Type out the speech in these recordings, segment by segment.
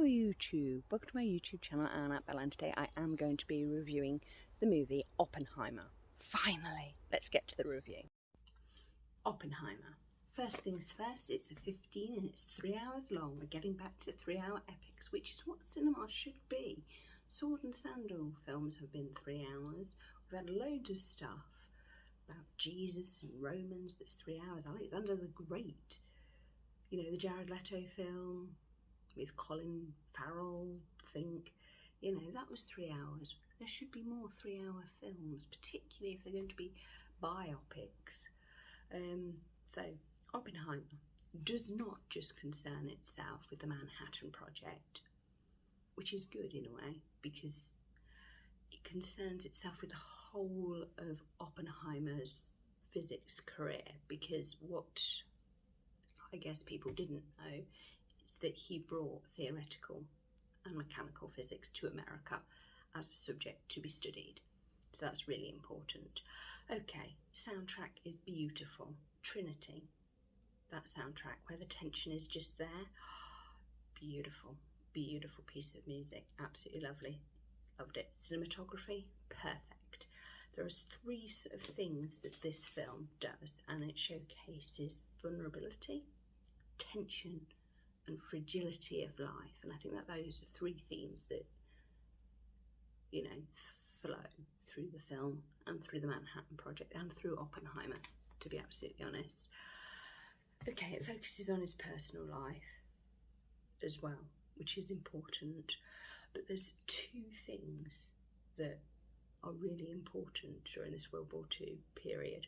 YouTube, welcome to my YouTube channel and at Bella, and today I am going to be reviewing the movie Oppenheimer. Finally, let's get to the review. Oppenheimer. First things first, it's a 15 and it's 3 hours long. We're getting back to 3-hour epics, which is what cinema should be. Sword and Sandal films have been 3 hours. We've had loads of stuff about Jesus and Romans that's 3 hours. Alexander the Great, you know, the Jared Leto film with Colin Farrell, think, you know, that was 3 hours. There should be more 3-hour films, particularly if they're going to be biopics. So Oppenheimer does not just concern itself with the Manhattan Project, which is good in a way because it concerns itself with the whole of Oppenheimer's physics career, because what I guess people didn't know is that he brought theoretical and mechanical physics to America as a subject to be studied. So that's really important. Okay, soundtrack is beautiful. Trinity, that soundtrack where the tension is just there. Beautiful, beautiful piece of music. Absolutely lovely. Loved it. Cinematography, perfect. There's 3 sort of things that this film does, and it showcases vulnerability, tension, and fragility of life. And I think that those are 3 themes that, you know, flow through the film and through the Manhattan Project and through Oppenheimer, to be absolutely honest. Okay, it focuses on his personal life as well, which is important. But there's 2 things that are really important during this World War II period.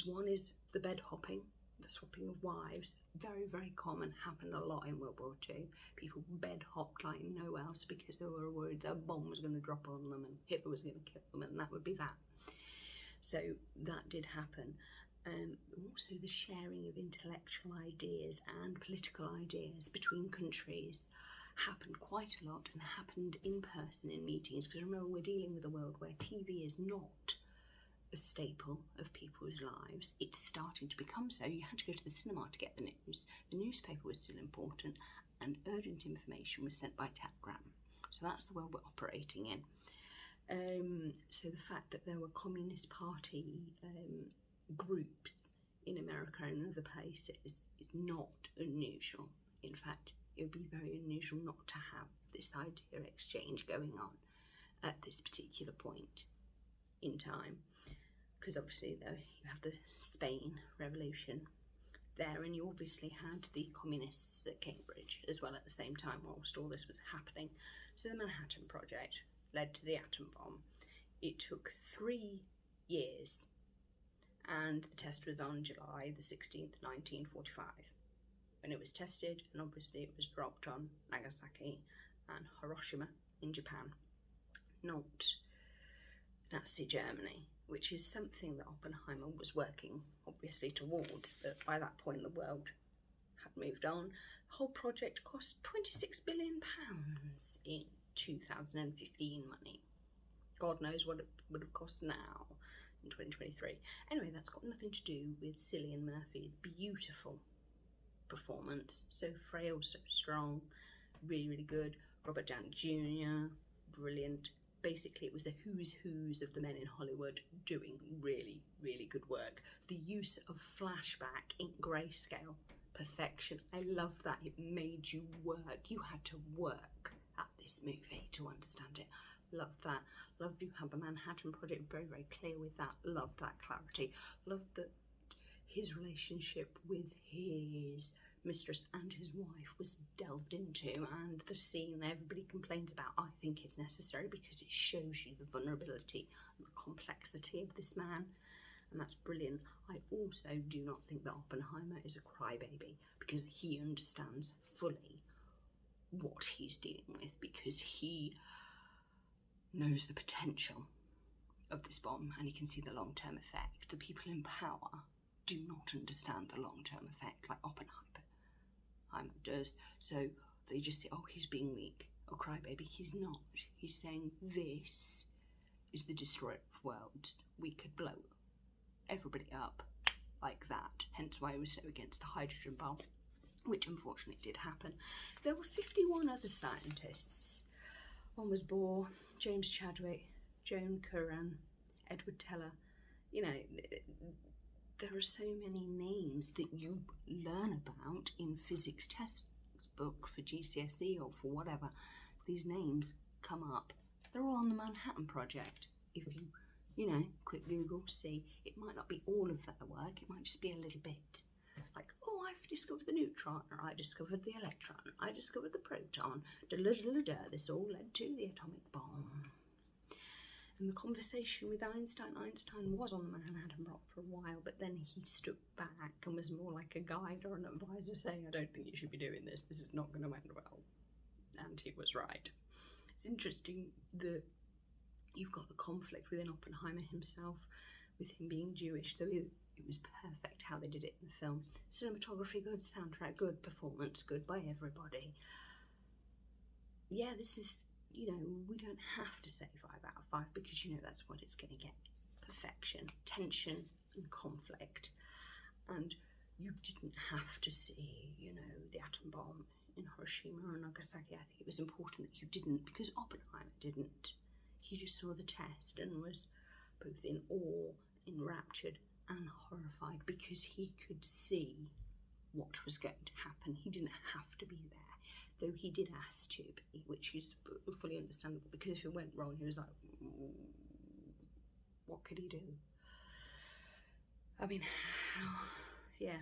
One is the bed hopping, the swapping of wives. Very, very common, happened a lot in World War II. People bed hopped like no else because they were worried that a bomb was going to drop on them and Hitler was going to kill them, and that would be that. So that did happen. Also the sharing of intellectual ideas and political ideas between countries happened quite a lot, and happened in person in meetings, because remember, we're dealing with a world where TV is not a staple of people's lives. It's starting to become so. You had to go to the cinema to get the news. The newspaper was still important, and urgent information was sent by telegram. So that's the world we're operating in. So the fact that there were Communist Party groups in America and other places is not unusual. In fact, it would be very unusual not to have this idea exchange going on at this particular point in time, because obviously though you have the Spain Revolution there, and you obviously had the communists at Cambridge as well at the same time whilst all this was happening. So the Manhattan Project led to the atom bomb. It took 3 years, and the test was on July the 16th, 1945. When it was tested, and obviously it was dropped on Nagasaki and Hiroshima in Japan, not Nazi Germany, which is something that Oppenheimer was working obviously towards, but by that point the world had moved on. The whole project cost £26 billion in 2015 money. God knows what it would have cost now in 2023. Anyway, that's got nothing to do with Cillian Murphy's beautiful performance. So frail, so strong, really, really good. Robert Downey Jr., brilliant. Basically, it was a who's of the men in Hollywood doing really, really good work. The use of flashback in grayscale, perfection. I love that. It made you work. You had to work at this movie to understand it. Love that. Loved you had the Manhattan Project very, very clear with that. Loved that clarity. Loved that his relationship with his mistress and his wife was delved into, and the scene that everybody complains about I think is necessary because it shows you the vulnerability and the complexity of this man, and that's brilliant. I also do not think that Oppenheimer is a crybaby, because he understands fully what he's dealing with, because he knows the potential of this bomb and he can see the long-term effect. The people in power do not understand the long-term effect like Oppenheimer does. So they just say, oh, he's being weak, or crybaby. He's not. He's saying this is the destroyer of worlds. We could blow everybody up like that. Hence why I was so against the hydrogen bomb. which unfortunately did happen. There were 51 other scientists. One was Bohr, James Chadwick, Joan Curran, Edward Teller. You know, there are so many names that you learn about in physics textbook for GCSE or for whatever. These names come up. They're all on the Manhattan Project. If you know, quick Google, see, it might not be all of their work, it might just be a little bit. Like, oh, I've discovered the neutron, or I discovered the electron, I discovered the proton, this all led to the atomic bomb. And the conversation with Einstein was on the Manhattan Project for a while, but then he stood back and was more like a guide or an advisor saying, I don't think you should be doing this is not going to end well. And he was right. It's interesting that you've got the conflict within Oppenheimer himself, with him being Jewish, though it was perfect how they did it in the film. Cinematography good, soundtrack good, performance good by everybody. Yeah, this is, you know, we don't have to say 5 out of 5 because, you know, that's what it's going to get. Perfection, tension and conflict. And you didn't have to see, you know, the atom bomb in Hiroshima and Nagasaki. I think it was important that you didn't, because Oppenheimer didn't. He just saw the test and was both in awe, enraptured and horrified because he could see what was going to happen. He didn't have to be there, though he did ask to be, which is fully understandable, because if it went wrong, he was like, what could he do? I mean, yeah.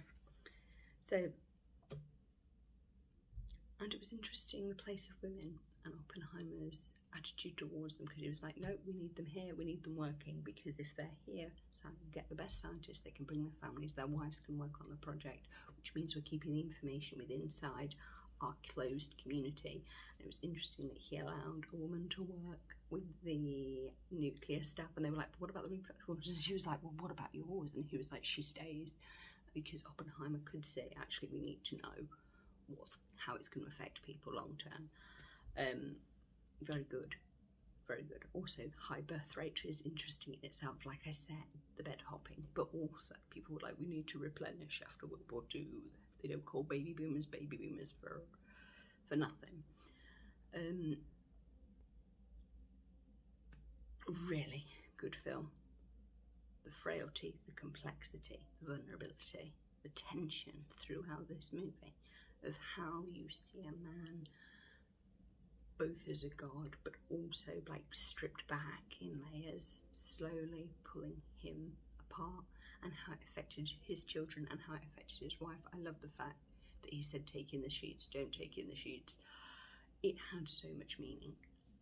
So, and it was interesting, the place of women and Oppenheimer's attitude towards them, because he was like, no, we need them here, we need them working, because if they're here, so get the best scientists, they can bring their families, their wives can work on the project, which means we're keeping the information within inside our closed community. And it was interesting that he allowed a woman to work with the nuclear stuff, and they were like, what about the reproductive organs? And she was like, well, what about yours? And he was like, she stays, because Oppenheimer could say, actually, we need to know how it's going to affect people long term. Very good, very good. Also, high birth rate is interesting in itself. Like I said, the bed hopping, but also people were like, we need to replenish after World War II. They don't call baby boomers for nothing. Really good film. The frailty, the complexity, the vulnerability, the tension throughout this movie of how you see a man both as a god but also like stripped back in layers, slowly pulling him apart, and how it affected his children and how it affected his wife. I love the fact that he said, take in the sheets, don't take in the sheets. It had so much meaning.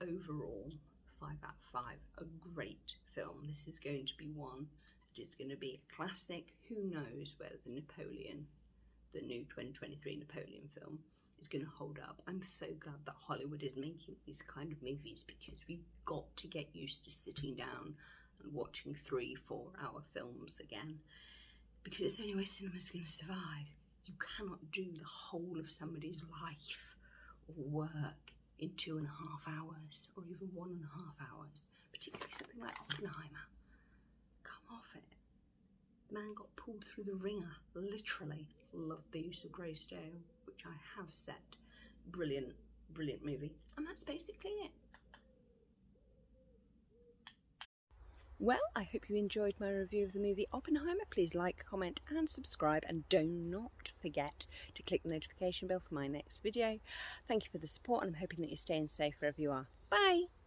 Overall, 5 out of 5, a great film. This is going to be one that is going to be a classic. Who knows whether the new 2023 Napoleon film is going to hold up. I'm so glad that Hollywood is making these kind of movies, because we've got to get used to sitting down and watching 3-4 hour films again, because it's the only way cinema's going to survive. You cannot do the whole of somebody's life or work in 2.5 hours, or even 1.5 hours, particularly something like Oppenheimer. Come off it. The man got pulled through the ringer, literally. Loved the use of grayscale, which I have said. Brilliant, brilliant movie. And that's basically it. Well, I hope you enjoyed my review of the movie Oppenheimer. Please like, comment and subscribe, and do not forget to click the notification bell for my next video. Thank you for the support, and I'm hoping that you're staying safe wherever you are. Bye!